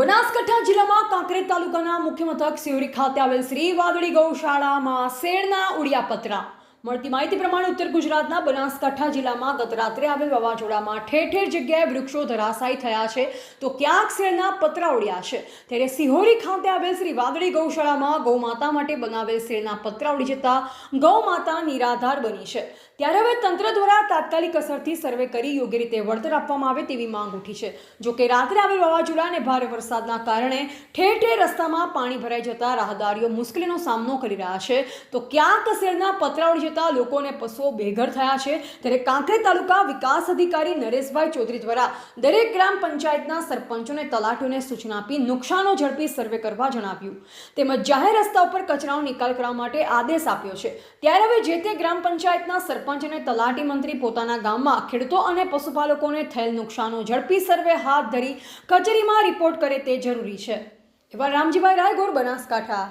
બનાસકાંઠા જિલ્લામાં કાંકરેજ તાલુકાના મુખ્ય મથક સિહોરી ખાતે આવેલ શ્રી વાદળી ગૌશાળામાં શેરના ઉડ્યા પતરા. મળતી માહિતી પ્રમાણે ઉત્તર ગુજરાતના બનાસકાંઠા જિલ્લામાં ગત રાત્રે આવેલ વાવાઝોડામાં ઠેર ઠેર જગ્યાએ વૃક્ષો ધરાશાયી થયા છે તો ક્યાંક શેરના પતરા ઉડ્યા છે. ત્યારે સિહોરી ખાતે આવેલ શ્રી વાદળી ગૌશાળામાં ગૌમાતા માટે બનાવેલ શેરના પતરા ઉડી જતા ગૌમાતા નિરાધાર બની છે. ત્યારે હવે તંત્ર દ્વારા તાત્કાલિક અસરથી સર્વે કરી યોગ્ય રીતે વળતર આપવામાં આવે તેવી માંગ ઉઠી છે. જોકે રાત્રે આવેલ વાવાઝોડા અને ભારે વરસાદના કારણે ઠેર ઠેર રસ્તામાં પાણી ભરાઈ જતા રાહદારીઓ મુશ્કેલીનો સામનો કરી રહ્યા છે તો ક્યાંક શેરના પતરા ઉડી જતા લોકો અને પશુઓ બેઘર થયા છે. ત્યારે કાંકરેજ તાલુકા વિકાસ અધિકારી નરેશભાઈ ચૌધરી દ્વારા દરેક ગ્રામ પંચાયતના સરપંચોને તલાટીઓને સૂચના આપી નુકસાનો ઝડપી સર્વે કરવા જણાવ્યું તેમજ જાહેર રસ્તા ઉપર કચરાનો નિકાલ કરવા માટે આદેશ આપ્યો છે. ત્યારે હવે જે તે ગ્રામ પંચાયતના સરપંચ અને તલાટી મંત્રી પોતાના ગામમાં ખેડૂતો અને પશુપાલકોને થયેલ નુકસાનો ઝડપી સર્વે હાથ ધરી કચેરીમાં રિપોર્ટ કરે તે જરૂરી છે. એવા રામજીભાઈ રાયગોર, બનાસકાંઠા.